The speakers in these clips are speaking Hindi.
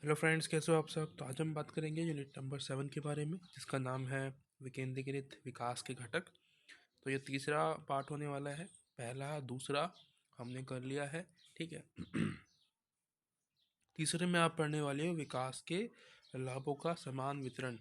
हेलो फ्रेंड्स, कैसे हो आप सब। तो आज हम बात करेंगे यूनिट नंबर 7 के बारे में, जिसका नाम है विकेंद्रीकृत विकास के घटक। तो ये तीसरा पार्ट होने वाला है। पहला दूसरा हमने कर लिया है, ठीक है। तीसरे में आप पढ़ने वाले हो विकास के लाभों का समान वितरण,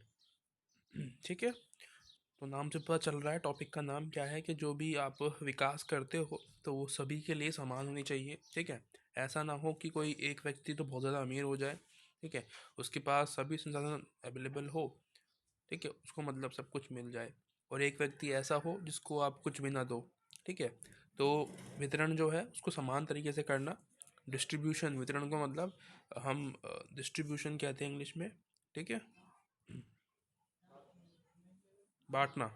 ठीक है। तो नाम से पता चल रहा है टॉपिक का नाम क्या है, कि जो भी आप विकास करते हो तो वो सभी के लिए समान होनी चाहिए, ठीक है। ऐसा ना हो कि कोई एक व्यक्ति तो बहुत ज़्यादा अमीर हो जाए, ठीक है, उसके पास सभी संसाधन अवेलेबल हो, ठीक है, उसको मतलब सब कुछ मिल जाए, और एक व्यक्ति ऐसा हो जिसको आप कुछ भी ना दो, ठीक है। तो वितरण जो है उसको समान तरीके से करना। डिस्ट्रीब्यूशन, वितरण को मतलब हम डिस्ट्रीब्यूशन कहते हैं इंग्लिश में, ठीक है। बांटना,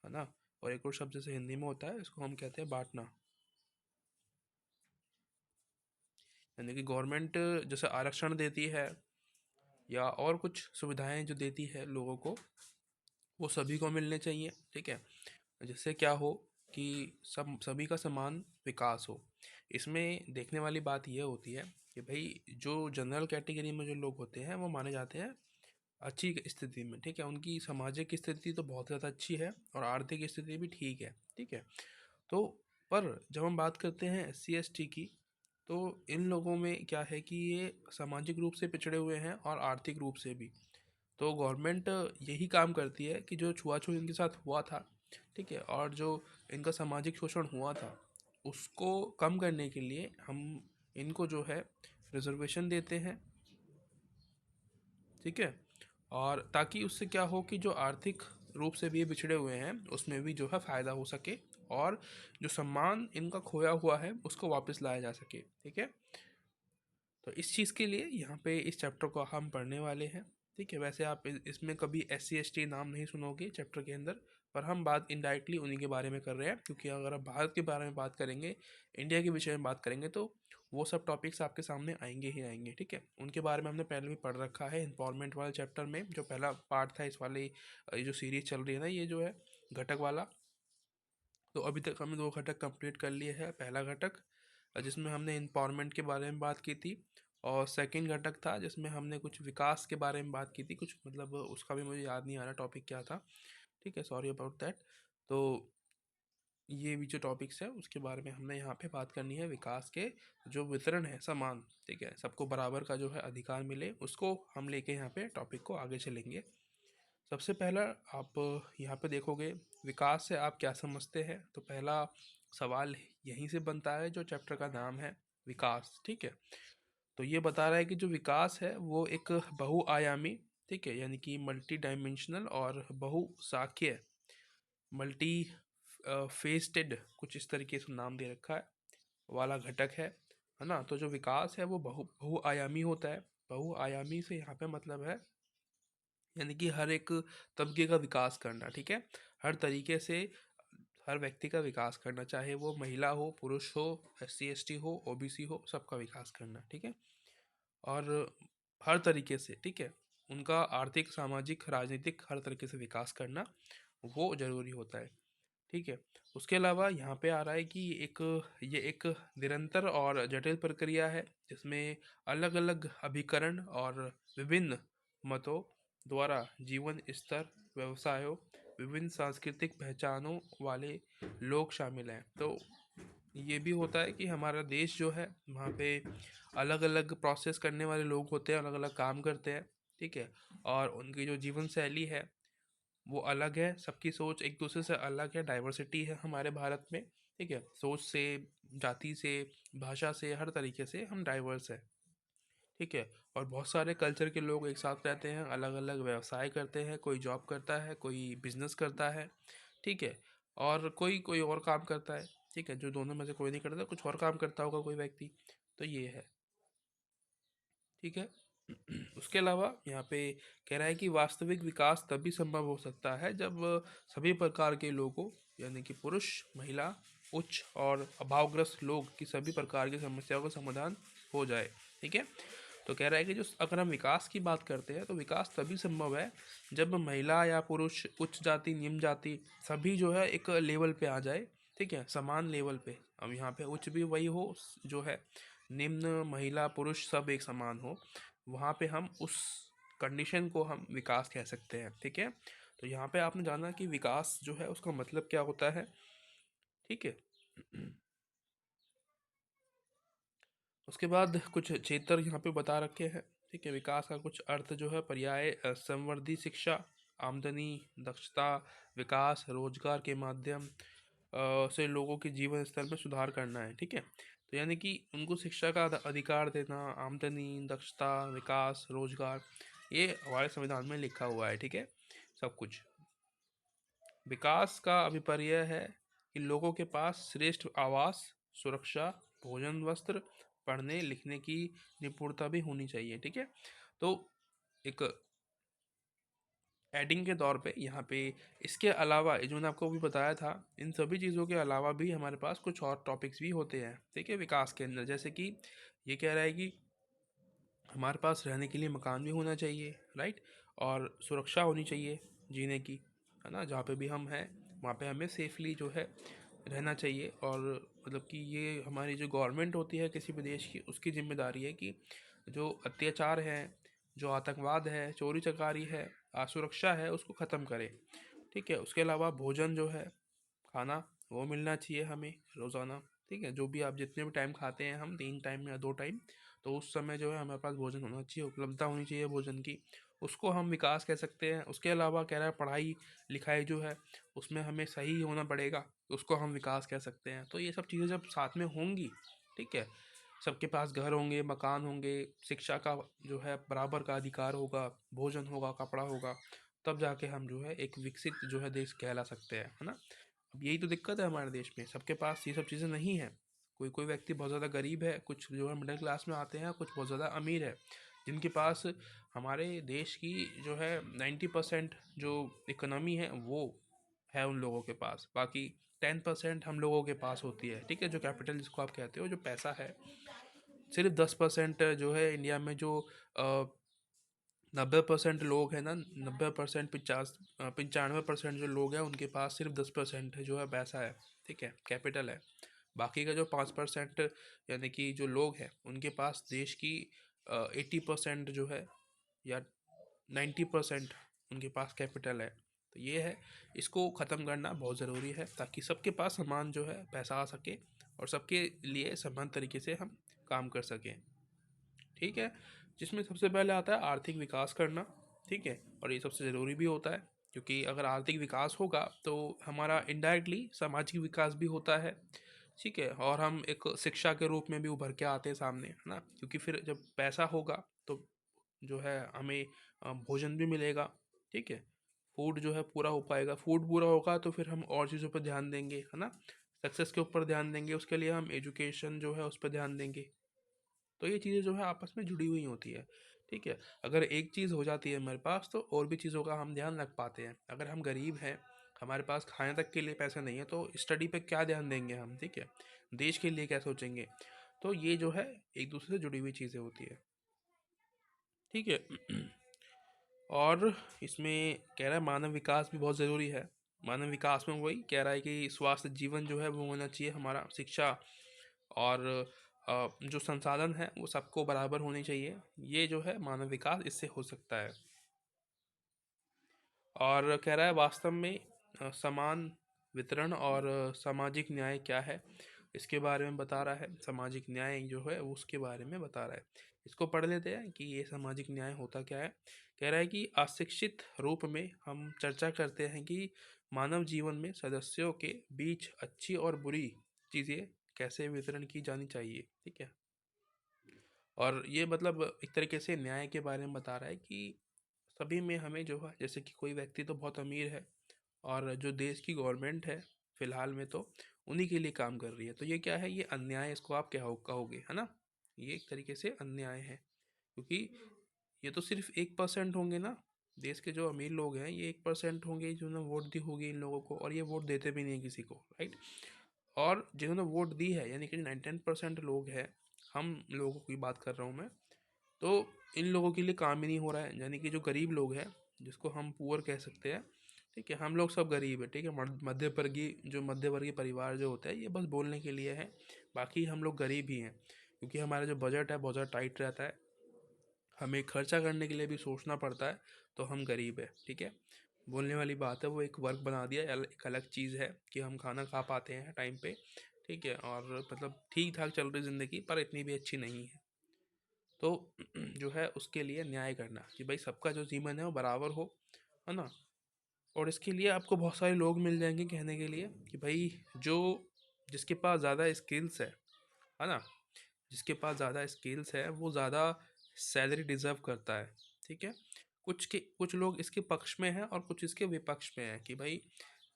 है ना। और एक और शब्द जैसे हिंदी में होता है, इसको हम कहते हैं बांटना। यानी कि गवर्नमेंट जैसे आरक्षण देती है या और कुछ सुविधाएं जो देती है लोगों को, वो सभी को मिलने चाहिए, ठीक है। जिससे क्या हो कि सब सभी का समान विकास हो। इसमें देखने वाली बात यह होती है कि भाई जो जनरल कैटेगरी में जो लोग होते हैं वो माने जाते हैं अच्छी स्थिति में, ठीक है। उनकी सामाजिक स्थिति तो बहुत ज़्यादा अच्छी है और आर्थिक स्थिति भी ठीक है, ठीक है। तो पर जब हम बात करते हैं SC ST की, तो इन लोगों में क्या है कि ये सामाजिक रूप से पिछड़े हुए हैं और आर्थिक रूप से भी। तो गवर्नमेंट यही काम करती है कि जो छुआछूत इनके साथ हुआ था, ठीक है, और जो इनका सामाजिक शोषण हुआ था, उसको कम करने के लिए हम इनको जो है रिजर्वेशन देते हैं, ठीक है। और ताकि उससे क्या हो कि जो आर्थिक रूप से भी ये पिछड़े हुए हैं उसमें भी जो है फ़ायदा हो सके, और जो सम्मान इनका खोया हुआ है उसको वापस लाया जा सके, ठीक है। तो इस चीज़ के लिए यहाँ पे इस चैप्टर को हम पढ़ने वाले हैं, ठीक है। वैसे आप इसमें कभी SC ST नाम नहीं सुनोगे चैप्टर के अंदर, पर हम बात इनडायरेक्टली उन्हीं के बारे में कर रहे हैं, क्योंकि अगर आप भारत के बारे में बात करेंगे, इंडिया के विषय में बात करेंगे, तो वो सब टॉपिक्स आपके सामने आएंगे ही आएंगे, ठीक है। उनके बारे में हमने पहले भी पढ़ रखा है एम्पावरमेंट वाले चैप्टर में, जो पहला पार्ट था इस वाले ये जो सीरीज चल रही है ना, ये जो है घटक वाला। तो अभी तक हमने 2 घटक कंप्लीट कर लिए हैं। पहला घटक जिसमें हमने एम्पावरमेंट के बारे में बात की थी, और सेकंड घटक था जिसमें हमने कुछ विकास के बारे में बात की थी, कुछ मतलब उसका भी मुझे याद नहीं आ रहा टॉपिक क्या था, ठीक है, सॉरी अबाउट दैट। तो ये भी जो टॉपिक्स है उसके बारे में हमने यहाँ पे बात करनी है, विकास के जो वितरण है समान, ठीक है, सबको बराबर का जो है अधिकार मिले, उसको हम लेके यहाँ पे टॉपिक को आगे चलेंगे। सबसे पहला आप यहाँ पे देखोगे विकास से आप क्या समझते हैं, तो पहला सवाल यहीं से बनता है, जो चैप्टर का नाम है विकास, ठीक है। तो ये बता रहा है कि जो विकास है वो एक बहुआयामी, ठीक है, यानी कि मल्टी डायमेंशनल और बहुशाखीय, मल्टी फेस्टेड, कुछ इस तरीके से नाम दे रखा है, वाला घटक है ना। तो जो विकास है वो बहुआयामी होता है। बहुआयामी से यहाँ पे मतलब है यानी कि हर एक तबके का विकास करना, ठीक है। हर तरीके से हर व्यक्ति का विकास करना, चाहे वो महिला हो, पुरुष हो, SC ST हो, OBC हो, सबका विकास करना, ठीक है। और हर तरीके से, ठीक है, उनका आर्थिक, सामाजिक, राजनीतिक हर तरीके से विकास करना वो ज़रूरी होता है, ठीक है। उसके अलावा यहाँ पे आ रहा है कि ये एक निरंतर और जटिल प्रक्रिया है, जिसमें अलग अलग अभिकरण और विभिन्न मतों द्वारा जीवन स्तर, व्यवसायों, विभिन्न सांस्कृतिक पहचानों वाले लोग शामिल हैं। तो ये भी होता है कि हमारा देश जो है वहाँ पे अलग अलग प्रोसेस करने वाले लोग होते हैं, अलग अलग काम करते हैं, ठीक है। और उनकी जो जीवन शैली है वो अलग है, सबकी सोच एक दूसरे से अलग है, डाइवर्सिटी है हमारे भारत में, ठीक है। सोच से, जाति से, भाषा से, हर तरीके से हम डाइवर्स है, ठीक है। और बहुत सारे कल्चर के लोग एक साथ रहते हैं, अलग अलग व्यवसाय करते हैं, कोई जॉब करता है, कोई बिजनेस करता है, ठीक है, और कोई कोई और काम करता है, ठीक है। जो दोनों में से कोई नहीं करता, कुछ और काम करता होगा कोई व्यक्ति। तो ये है, ठीक है। उसके अलावा यहाँ पे कह रहा है कि वास्तविक विकास तभी संभव हो सकता है जब सभी प्रकार के लोगों, यानी कि पुरुष, महिला, उच्च और अभावग्रस्त लोग की सभी प्रकार की समस्याओं का समाधान हो जाए, ठीक है। तो कह रहा है कि जो अगर हम विकास की बात करते हैं तो विकास तभी संभव है जब महिला या पुरुष, उच्च जाति, निम्न जाति, सभी जो है एक लेवल पे आ जाए, ठीक है, समान लेवल पे। अब यहाँ पे उच्च भी वही हो जो है निम्न, महिला, पुरुष सब एक समान हो, वहाँ पे हम उस कंडीशन को हम विकास कह सकते हैं। ठीक है, तो यहाँ पे आपने जाना कि विकास जो है उसका मतलब क्या होता है। ठीक है, उसके बाद कुछ क्षेत्र यहाँ पे बता रखे हैं। ठीक है, विकास का कुछ अर्थ जो है पर्याय संवर्धी शिक्षा, आमदनी, दक्षता, विकास, रोजगार के माध्यम से लोगों के जीवन स्तर में सुधार करना है। ठीक है, तो यानी कि उनको शिक्षा का अधिकार देना, आमदनी, दक्षता, विकास, रोजगार, ये हमारे संविधान में लिखा हुआ है। ठीक है, सब कुछ। विकास का अभिप्राय है कि लोगों के पास श्रेष्ठ आवास, सुरक्षा, भोजन, वस्त्र, पढ़ने लिखने की निपुणता भी होनी चाहिए। ठीक है, तो एक एडिंग के तौर पे यहाँ पे इसके अलावा जो मैंने आपको भी बताया था, इन सभी चीज़ों के अलावा भी हमारे पास कुछ और टॉपिक्स भी होते हैं। ठीक है, विकास के अंदर, जैसे कि ये कह रहा है कि हमारे पास रहने के लिए मकान भी होना चाहिए, राइट, और सुरक्षा होनी चाहिए जीने की, है ना, जहाँ पे भी हम हैं वहाँ पे हमें सेफली जो है रहना चाहिए। और मतलब कि ये हमारी जो गवर्नमेंट होती है किसी भी देश की, उसकी जिम्मेदारी है कि जो अत्याचार है, जो आतंकवाद है, चोरी चकारी है, असुरक्षा है, उसको ख़त्म करे। ठीक है, उसके अलावा भोजन जो है, खाना, वो मिलना चाहिए हमें रोज़ाना। ठीक है, जो भी आप जितने भी टाइम खाते हैं, हम 3 टाइम या 2 टाइम, तो उस समय जो है हमारे पास भोजन होना चाहिए, उपलब्धता होनी चाहिए भोजन की, उसको हम विकास कह सकते हैं। उसके अलावा कह रहा है पढ़ाई लिखाई जो है उसमें हमें सही होना पड़ेगा, उसको हम विकास कह सकते हैं। तो ये सब चीज़ें जब साथ में होंगी, ठीक है, सबके पास घर होंगे, मकान होंगे, शिक्षा का जो है बराबर का अधिकार होगा, भोजन होगा, कपड़ा होगा, तब जाके हम जो है एक विकसित जो है देश कहला सकते हैं, है ना। अब यही तो दिक्कत है हमारे देश में, सबके पास ये सब चीज़ें नहीं है। कोई कोई व्यक्ति बहुत ज़्यादा गरीब है, कुछ जो है मिडिल क्लास में आते हैं, कुछ बहुत ज़्यादा अमीर है, जिनके पास हमारे देश की जो है 90% जो इकोनॉमी है वो है उन लोगों के पास। बाकी 10% हम लोगों के पास होती है। ठीक है, जो कैपिटल जिसको आप कहते हो, जो पैसा है, सिर्फ 10% जो है इंडिया में, जो 90% लोग हैं ना, 90%, 95% जो लोग हैं उनके पास सिर्फ 10% जो है पैसा है। ठीक है, कैपिटल है। बाकी का जो 5% यानी कि जो लोग हैं उनके पास देश की 80% जो है, या 90% उनके पास कैपिटल है। तो ये है, इसको ख़त्म करना बहुत ज़रूरी है ताकि सबके पास समान जो है पैसा आ सके और सबके लिए समान तरीके से हम काम कर सकें। ठीक है, जिसमें सबसे पहले आता है आर्थिक विकास करना। ठीक है, और ये सबसे ज़रूरी भी होता है, क्योंकि अगर आर्थिक विकास होगा तो हमारा इनडायरेक्टली सामाजिक विकास भी होता है। ठीक है, और हम एक शिक्षा के रूप में भी उभर के आते हैं सामने, है ना, क्योंकि फिर जब पैसा होगा तो जो है हमें भोजन भी मिलेगा। ठीक है, फूड जो है पूरा हो पाएगा, फूड पूरा होगा तो फिर हम और चीज़ों पर ध्यान देंगे, है ना, सक्सेस के ऊपर ध्यान देंगे, उसके लिए हम एजुकेशन जो है उस पर ध्यान देंगे। तो ये चीज़ें जो है आपस में जुड़ी हुई होती है। ठीक है, अगर एक चीज़ हो जाती है हमारे पास तो और भी चीज़ों का हम ध्यान रख पाते हैं। अगर हम गरीब हैं, हमारे पास खाने तक के लिए पैसा नहीं है, तो स्टडी पे क्या ध्यान देंगे हम। ठीक है, देश के लिए क्या सोचेंगे। तो ये जो है एक दूसरे से जुड़ी हुई चीज़ें होती है। ठीक है, और इसमें कह रहा है मानव विकास भी बहुत ज़रूरी है। मानव विकास में वही कह रहा है कि स्वास्थ्य जीवन जो है वो होना चाहिए हमारा, शिक्षा, और जो संसाधन है वो सबको बराबर होने चाहिए। ये जो है मानव विकास इससे हो सकता है। और कह रहा है वास्तव में समान वितरण और सामाजिक न्याय क्या है, इसके बारे में बता रहा है। सामाजिक न्याय जो है वो उसके बारे में बता रहा है। इसको पढ़ लेते हैं कि ये सामाजिक न्याय होता क्या है। कह रहा है कि अशिक्षित रूप में हम चर्चा करते हैं कि मानव जीवन में सदस्यों के बीच अच्छी और बुरी चीज़ें कैसे वितरण की जानी चाहिए। ठीक है, और ये मतलब एक तरीके से न्याय के बारे में बता रहा है कि सभी में हमें जो है, जैसे कि कोई व्यक्ति तो बहुत अमीर है और जो देश की गवर्नमेंट है फिलहाल में तो उन्हीं के लिए काम कर रही है, तो ये क्या है, ये अन्याय इसको आप क्या कहोगे, है ना। ये एक तरीके से अन्याय है, क्योंकि ये तो सिर्फ 1% होंगे ना, देश के जो अमीर लोग हैं ये 1% होंगे जिन्होंने वोट दी होगी इन लोगों को, और ये वोट देते भी नहीं है किसी को, राइट। और जिन्होंने वोट दी है यानी कि 99% लोग हैं, हम लोगों की बात कर रहा हूँ मैं, तो इन लोगों के लिए काम ही नहीं हो रहा है, यानी कि जो गरीब लोग हैं, जिसको हम पुअर कह सकते हैं। ठीक है, हम लोग सब गरीब है। ठीक है, मध्यवर्गीय परिवार जो होता है ये बस बोलने के लिए है, बाकी हम लोग गरीब ही हैं। क्योंकि हमारा जो बजट है बहुत ज़्यादा टाइट रहता है, हमें खर्चा करने के लिए भी सोचना पड़ता है, तो हम गरीब है, ठीक है। बोलने वाली बात है, वो एक वर्क बना दिया, एक अलग चीज़ है कि हम खाना खा पाते हैं टाइम पे, ठीक है, और मतलब ठीक ठाक चल रही ज़िंदगी, पर इतनी भी अच्छी नहीं है। तो जो है उसके लिए न्याय करना कि भाई सबका जो जीवन है वो बराबर हो, है ना। और इसके लिए आपको बहुत सारे लोग मिल जाएंगे कहने के लिए कि भाई जो जिसके पास ज़्यादा स्किल्स है ना, जिसके पास ज़्यादा स्किल्स है वो ज़्यादा सैलरी डिज़र्व करता है, ठीक है। कुछ लोग इसके पक्ष में हैं और कुछ इसके विपक्ष में हैं कि भाई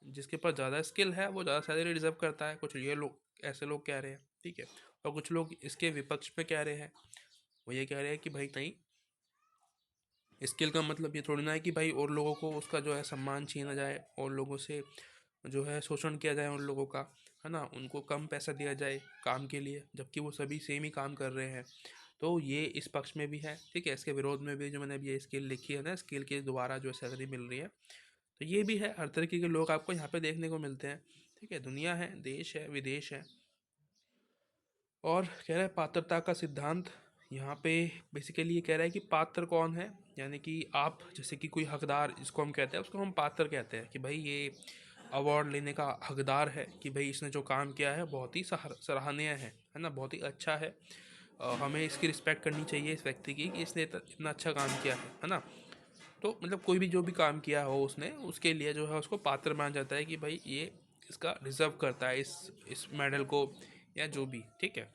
जिसके पास ज़्यादा स्किल है वो ज़्यादा सैलरी डिज़र्व करता है, कुछ ये लोग ऐसे लोग कह रहे हैं, ठीक है। और कुछ लोग इसके विपक्ष में कह रहे हैं, वो ये कह रहे हैं कि भाई नहीं, स्किल का मतलब ये थोड़ी ना है कि भाई और लोगों को उसका जो है सम्मान छीना जाए, और लोगों से जो है शोषण किया जाए उन लोगों का, है ना, उनको कम पैसा दिया जाए काम के लिए, जबकि वो सभी सेम ही काम कर रहे हैं। तो ये इस पक्ष में भी है, ठीक है। इसके विरोध में भी जो मैंने अभी ये स्किल लिखी है ना, स्किल के द्वारा जो सैलरी मिल रही है, तो ये भी है। हर तरीके के लोग आपको यहाँ पे देखने को मिलते हैं, ठीक है। दुनिया है, देश है, विदेश है। और कह रहा है पात्रता का सिद्धांत, यहाँ पे बेसिकली ये कह रहा है कि पात्र कौन है, यानी कि आप जैसे कि कोई हकदार जिसको हम कहते हैं उसको हम पात्र कहते हैं कि भाई ये अवार्ड लेने का हकदार है, कि भाई इसने जो काम किया है बहुत ही सराहनीय है ना, बहुत ही अच्छा है। हमें इसकी रिस्पेक्ट करनी चाहिए इस व्यक्ति की कि इसने इतना अच्छा काम किया है ना। तो मतलब कोई भी जो भी काम किया हो उसने, उसके लिए जो है उसको पात्र माना जाता है कि भाई ये इसका रिजर्व करता है इस मेडल को, या जो भी, ठीक है।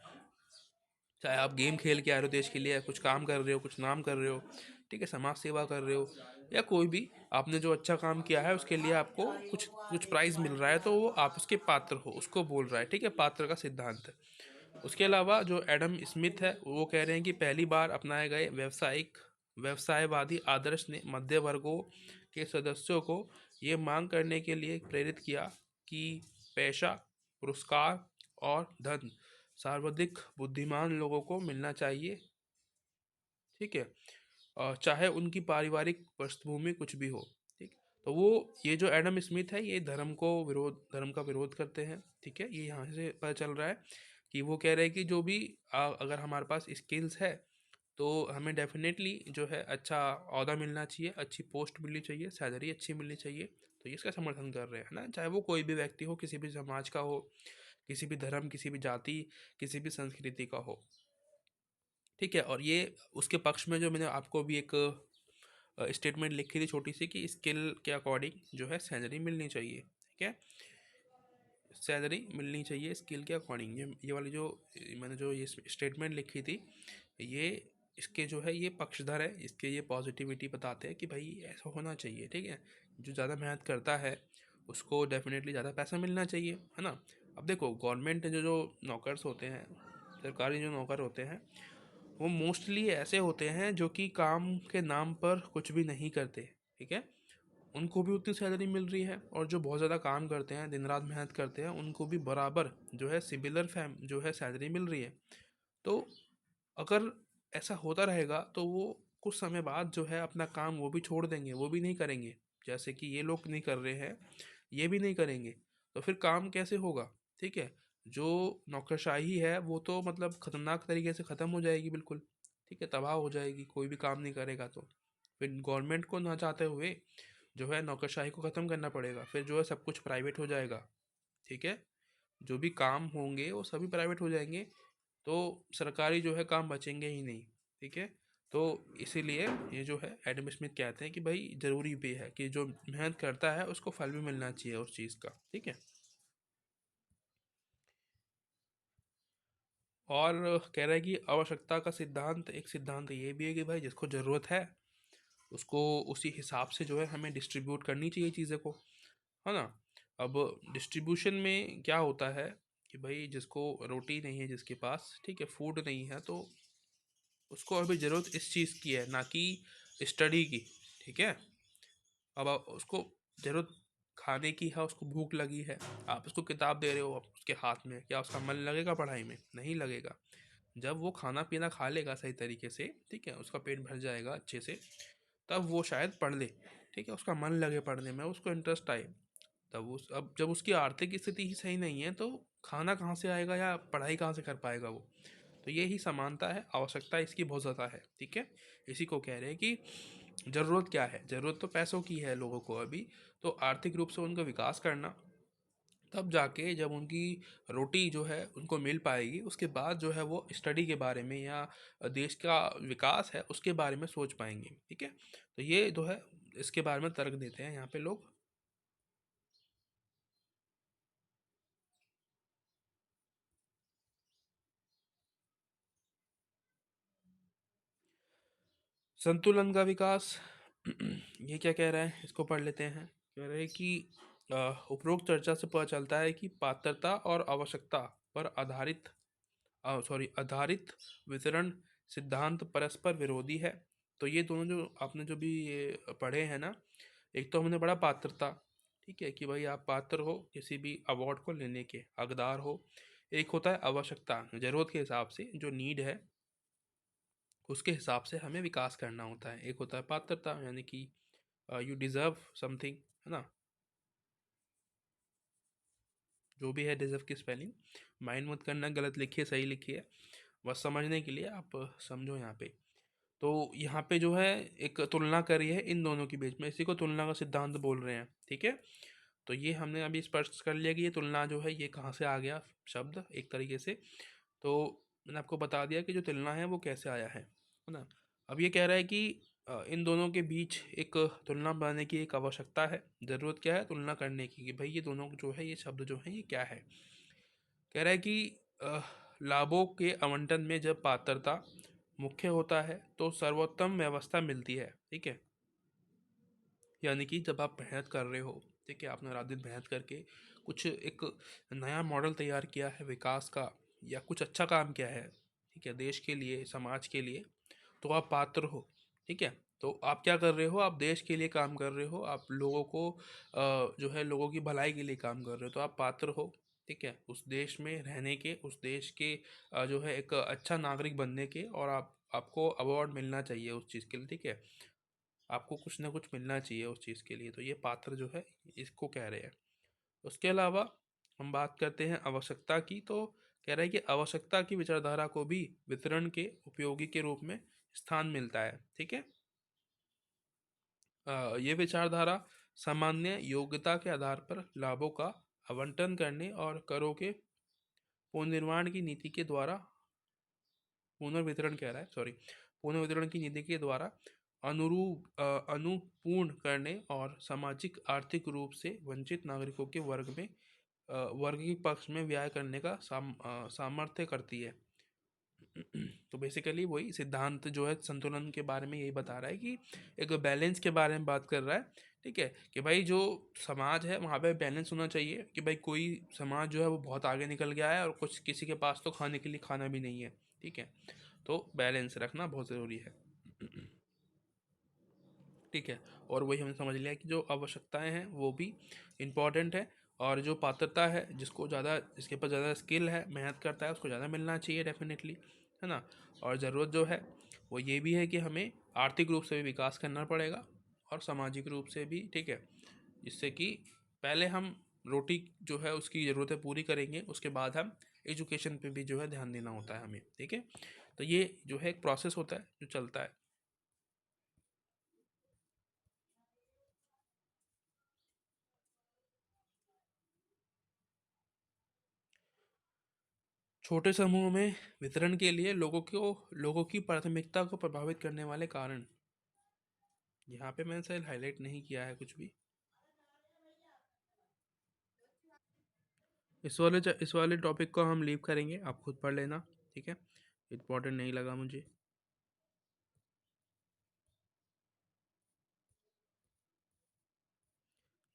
चाहे आप गेम खेल के आ रहे हो देश के लिए, कुछ काम कर रहे हो, कुछ नाम कर रहे हो, ठीक है, समाज सेवा कर रहे हो, या कोई भी आपने जो अच्छा काम किया है उसके लिए आपको कुछ कुछ प्राइज मिल रहा है, तो वो आप उसके पात्र हो, उसको बोल रहा है, ठीक है, पात्र का सिद्धांत। उसके अलावा जो एडम स्मिथ है वो कह रहे हैं कि पहली बार अपनाए गए व्यवसायवादी आदर्श ने मध्य वर्गों के सदस्यों को ये मांग करने के लिए प्रेरित किया कि पैसा, पुरस्कार और धन सर्वाधिक बुद्धिमान लोगों को मिलना चाहिए, ठीक है, चाहे उनकी पारिवारिक पृष्ठभूमि कुछ भी हो, ठीक। तो वो ये जो एडम स्मिथ है ये धर्म का विरोध करते हैं, ठीक है। ये यहाँ से पता चल रहा है कि वो कह रहे हैं कि जो भी अगर हमारे पास स्किल्स है तो हमें डेफिनेटली जो है अच्छा ओहदा मिलना चाहिए, अच्छी पोस्ट मिलनी चाहिए, सैलरी अच्छी मिलनी चाहिए। तो ये इसका समर्थन कर रहे हैं ना, चाहे वो कोई भी व्यक्ति हो, किसी भी समाज का हो, किसी भी धर्म, किसी भी जाति, किसी भी संस्कृति का हो, ठीक है। और ये उसके पक्ष में जो मैंने आपको भी एक स्टेटमेंट लिखी थी छोटी सी कि स्किल के अकॉर्डिंग जो है सैलरी मिलनी चाहिए, ठीक है, सैलरी मिलनी चाहिए स्किल के अकॉर्डिंग। ये वाली जो मैंने जो ये स्टेटमेंट लिखी थी, ये इसके जो है ये पक्षधर है, इसके ये पॉजिटिविटी बताते हैं कि भाई ऐसा होना चाहिए, ठीक है। जो ज़्यादा मेहनत करता है उसको डेफिनेटली ज़्यादा पैसा मिलना चाहिए, है ना। अब देखो गवर्नमेंट जो जो नौकर्स होते हैं, सरकारी जो नौकर होते हैं, वो मोस्टली ऐसे होते हैं जो कि काम के नाम पर कुछ भी नहीं करते, ठीक है। उनको भी उतनी सैलरी मिल रही है, और जो बहुत ज़्यादा काम करते हैं, दिन रात मेहनत करते हैं, उनको भी बराबर जो है सिमिलर फैम जो है सैलरी मिल रही है। तो अगर ऐसा होता रहेगा तो वो कुछ समय बाद जो है अपना काम वो भी छोड़ देंगे, वो भी नहीं करेंगे, जैसे कि ये लोग नहीं कर रहे हैं, ये भी नहीं करेंगे। तो फिर काम कैसे होगा, ठीक है। जो नौकरशाही है वो तो मतलब खतरनाक तरीके से ख़त्म हो जाएगी बिल्कुल, ठीक है, तबाह हो जाएगी, कोई भी काम नहीं करेगा तो फिर गवर्नमेंट को ना चाहते हुए जो है नौकरशाही को ख़त्म करना पड़ेगा, फिर जो है सब कुछ प्राइवेट हो जाएगा, ठीक है। जो भी काम होंगे वो सभी प्राइवेट हो जाएंगे, तो सरकारी जो है काम बचेंगे ही नहीं, ठीक है। तो इसीलिए ये जो है एडम स्मिथ कहते हैं कि भाई ज़रूरी भी है कि जो मेहनत करता है उसको फल भी मिलना चाहिए उस चीज़ का, ठीक है। और कह रहा है कि आवश्यकता का सिद्धांत, एक सिद्धांत ये भी है कि भाई जिसको ज़रूरत है उसको उसी हिसाब से जो है हमें डिस्ट्रीब्यूट करनी चाहिए चीज़ें को, है ना। अब डिस्ट्रीब्यूशन में क्या होता है कि भाई जिसको रोटी नहीं है, जिसके पास, ठीक है, फूड नहीं है, तो उसको अभी ज़रूरत इस चीज़ की है ना कि स्टडी की, ठीक है। अब आप उसको ज़रूरत खाने की है, उसको भूख लगी है, आप उसको किताब दे रहे हो आप उसके हाथ में, क्या उसका मन लगेगा पढ़ाई में? नहीं लगेगा। जब वो खाना पीना खा लेगा सही तरीके से, ठीक है, उसका पेट भर जाएगा अच्छे से, तब वो शायद पढ़ ले, ठीक है, उसका मन लगे पढ़ने में, उसको इंटरेस्ट आए। तब उस अब जब उसकी आर्थिक स्थिति ही सही नहीं है तो खाना कहाँ से आएगा या पढ़ाई कहाँ से कर पाएगा वो। तो ये ही समानता है, आवश्यकता इसकी बहुत ज़्यादा है, ठीक है। इसी को कह रहे हैं कि ज़रूरत क्या है, ज़रूरत तो पैसों की है लोगों को अभी, तो आर्थिक रूप से उनका विकास करना, तब जाके जब उनकी रोटी जो है उनको मिल पाएगी, उसके बाद जो है वो स्टडी के बारे में या देश का विकास है उसके बारे में सोच पाएंगे, ठीक है। तो ये जो है इसके बारे में तर्क देते हैं यहाँ पे लोग। संतुलन का विकास ये क्या कह रहा है, इसको पढ़ लेते हैं। कह रहे हैं कि उपरोक्त चर्चा से पता चलता है कि पात्रता और आवश्यकता पर आधारित वितरण सिद्धांत परस्पर विरोधी है। तो ये दोनों जो आपने जो भी ये पढ़े हैं ना, एक तो हमने पढ़ा पात्रता, ठीक है, कि भाई आप पात्र हो किसी भी अवार्ड को लेने के, हकदार हो। एक होता है आवश्यकता, जरूरत के हिसाब से जो नीड है उसके हिसाब से हमें विकास करना होता है। एक होता है पात्रता, यानी कि यू डिज़र्व समथिंग, है ना। जो भी है डिज़र्व की स्पेलिंग माइंड मत करना, गलत लिखिए सही लिखिए, बस समझने के लिए आप समझो यहाँ पे। तो यहाँ पे जो है एक तुलना करी है इन दोनों के बीच में, इसी को तुलना का सिद्धांत बोल रहे हैं, ठीक है। तो ये हमने अभी स्पष्ट कर लिया कि ये तुलना जो है ये कहाँ से आ गया शब्द एक तरीके से। तो मैंने आपको बता दिया कि जो तुलना है वो कैसे आया है ना। अब ये कह रहा है कि इन दोनों के बीच एक तुलना बनाने की एक आवश्यकता है, ज़रूरत क्या है तुलना करने की, कि भाई ये दोनों जो है ये शब्द जो है ये क्या है। कह रहा है कि अ, लाभों के आवंटन में जब पात्रता मुख्य होता है तो सर्वोत्तम व्यवस्था मिलती है, ठीक है। यानी कि जब आप मेहनत कर रहे हो, ठीक है, आपने रात दिन मेहनत करके कुछ एक नया मॉडल तैयार किया है विकास का, या कुछ अच्छा काम किया है, ठीक है, देश के लिए समाज के लिए, तो आप पात्र हो, ठीक है। तो आप क्या कर रहे हो, आप देश के लिए काम कर रहे हो, आप लोगों को जो है लोगों की भलाई के लिए काम कर रहे हो, तो आप पात्र हो, ठीक है, उस देश में रहने के, उस देश के जो है एक अच्छा नागरिक बनने के, और आपको अवार्ड मिलना चाहिए उस चीज़ के लिए, ठीक है। आपको कुछ ना कुछ मिलना चाहिए उस चीज़ के लिए, तो ये पात्र जो है इसको कह रहे हैं। उसके अलावा हम बात करते हैं आवश्यकता की, तो कह रहा है कि आवश्यकता की विचारधारा को भी वितरण के उपयोगी के रूप में स्थान मिलता है, ठीक है। ये विचारधारा सामान्य योग्यता के आधार पर लाभों का आवंटन करने और करों के पुनर्निर्माण की नीति के द्वारा, पुनर्वितरण कह रहा है, सॉरी, पुनर्वितरण की नीति के द्वारा अनुपूर्ण करने और सामाजिक आर्थिक रूप से वंचित नागरिकों के वर्ग के पक्ष में व्यय करने का सामर्थ्य करती है। तो बेसिकली वही सिद्धांत जो है संतुलन के बारे में यही बता रहा है कि एक बैलेंस के बारे में बात कर रहा है, ठीक है, कि भाई जो समाज है वहाँ पे बैलेंस होना चाहिए, कि भाई कोई समाज जो है वो बहुत आगे निकल गया है और कुछ किसी के पास तो खाने के लिए खाना भी नहीं है, ठीक है। तो बैलेंस रखना बहुत ज़रूरी है, ठीक है। और वही हमने समझ लिया कि जो आवश्यकताएं हैं वो भी इम्पॉर्टेंट है, और जो पात्रता है जिसको ज़्यादा, जिसके पास ज़्यादा स्किल है, मेहनत करता है, उसको ज़्यादा मिलना चाहिए डेफिनेटली, है ना। और ज़रूरत जो है वो ये भी है कि हमें आर्थिक रूप से भी विकास करना पड़ेगा और सामाजिक रूप से भी, ठीक है, जिससे कि पहले हम रोटी जो है उसकी ज़रूरतें पूरी करेंगे, उसके बाद हम एजुकेशन पे भी जो है ध्यान देना होता है हमें, ठीक है। तो ये जो है एक प्रोसेस होता है जो चलता है। छोटे समूह में वितरण के लिए लोगों की प्राथमिकता को प्रभावित करने वाले कारण, यहाँ पे मैंने शायद हाईलाइट नहीं किया है कुछ भी। इस वाले टॉपिक को हम लीव करेंगे, आप खुद पढ़ लेना, ठीक है, इम्पोर्टेंट नहीं लगा मुझे।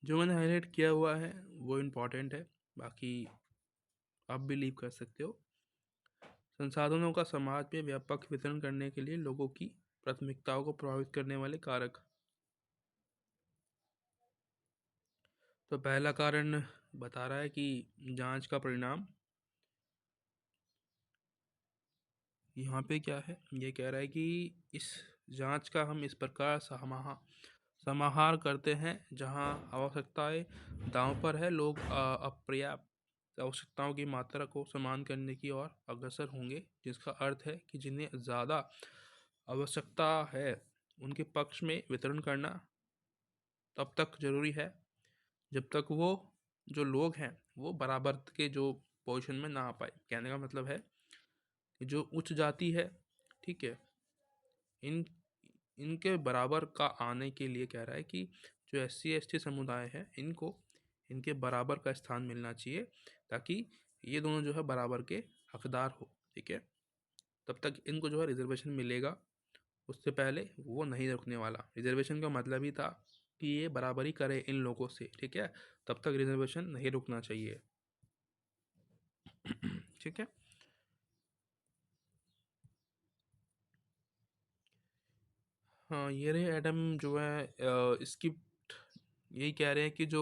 जो मैंने हाईलाइट किया हुआ है वो इम्पोर्टेंट है, बाकी आप भी लीव कर सकते हो। संसाधनों का समाज में व्यापक वितरण करने के लिए लोगों की प्राथमिकताओं को प्रभावित करने वाले कारक। तो पहला कारण बता रहा है कि जांच का परिणाम, यहाँ पे क्या है, ये कह रहा है कि इस जांच का हम इस प्रकार समाहार करते हैं जहाँ आवश्यकताएं दांव पर है, लोग अपर्याप्त आवश्यकताओं की मात्रा को समान करने की ओर अग्रसर होंगे, जिसका अर्थ है कि जिन्हें ज़्यादा आवश्यकता है उनके पक्ष में वितरण करना तब तक जरूरी है जब तक वो जो लोग हैं वो बराबर के जो पोजीशन में ना आ पाए। कहने का मतलब है कि जो उच्च जाति है, ठीक है, इन इनके बराबर का आने के लिए कह रहा है कि जो SC ST समुदाय है इनको इनके बराबर का स्थान मिलना चाहिए, ताकि ये दोनों जो है बराबर के हकदार हो। ठीक है, तब तक इनको जो है रिजर्वेशन मिलेगा, उससे पहले वो नहीं रुकने वाला। रिजर्वेशन का मतलब ही था कि ये बराबरी करे इन लोगों से। ठीक है, तब तक रिजर्वेशन नहीं रुकना चाहिए। ठीक है, हाँ, ये रहे एडम जो है इसकी यही कह रहे हैं कि जो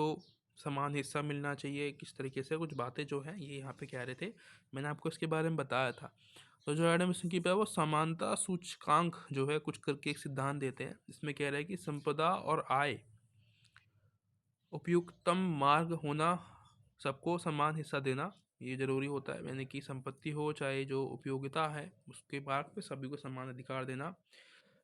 समान हिस्सा मिलना चाहिए, किस तरीके से कुछ बातें जो हैं ये यहाँ पे कह रहे थे। मैंने आपको इसके बारे में बताया था। तो जो एडम स्मिथ है वो समानता सूचकांक जो है कुछ करके एक सिद्धांत देते हैं, जिसमें कह रहे हैं कि संपदा और आय उपयुक्तम मार्ग होना, सबको समान हिस्सा देना ये जरूरी होता है। यानी कि संपत्ति हो चाहे जो उपयोगिता है, उसके मार्ग पे सभी को समान अधिकार देना।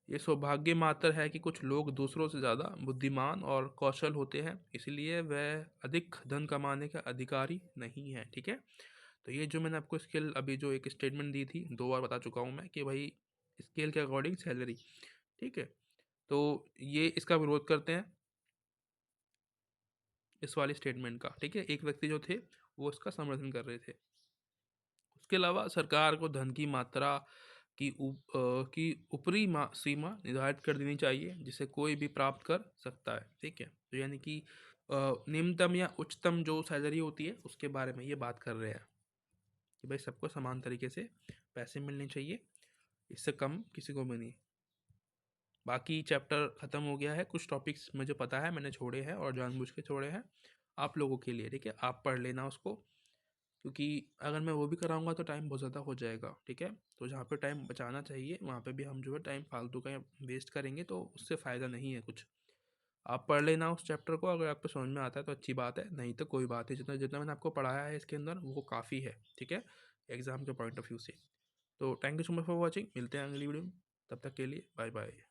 ये सौभाग्य मात्र है कि कुछ लोग दूसरों से ज़्यादा बुद्धिमान और कौशल होते हैं, इसलिए वह अधिक धन कमाने का अधिकारी नहीं है। ठीक है, तो ये जो मैंने आपको स्केल अभी जो एक स्टेटमेंट दी थी 2 बार बता चुका हूँ मैं कि भाई स्केल के अकॉर्डिंग सैलरी। ठीक है, तो ये इसका विरोध करते हैं इस वाले स्टेटमेंट का। ठीक है, एक व्यक्ति जो थे वो इसका समर्थन कर रहे थे। उसके अलावा सरकार को धन की मात्रा की ऊपरी सीमा निर्धारित कर देनी चाहिए जिसे कोई भी प्राप्त कर सकता है। ठीक है, तो यानी कि निम्नतम या उच्चतम जो सैलरी होती है उसके बारे में ये बात कर रहे हैं कि भाई सबको समान तरीके से पैसे मिलने चाहिए, इससे कम किसी को भी नहीं। बाकी चैप्टर ख़त्म हो गया है। कुछ टॉपिक्स मुझे पता है मैंने छोड़े हैं और जानबूझ के छोड़े हैं आप लोगों के लिए। ठीक है, आप पढ़ लेना उसको, क्योंकि अगर मैं वो भी कराऊंगा तो टाइम बहुत ज़्यादा हो जाएगा। ठीक है, तो जहाँ पे टाइम बचाना चाहिए वहाँ पे भी हम जो है टाइम फालतू का वेस्ट करेंगे तो उससे फ़ायदा नहीं है कुछ। आप पढ़ लेना उस चैप्टर को, अगर आपको समझ में आता है तो अच्छी बात है, नहीं तो कोई बात है। जितना जितना मैंने आपको पढ़ाया है इसके अंदर वो काफ़ी है। ठीक है, एग्ज़ाम के पॉइंट ऑफ व्यू से। तो thank you so much for watching, मिलते हैं अगली वीडियो में, तब तक के लिए बाय बाय।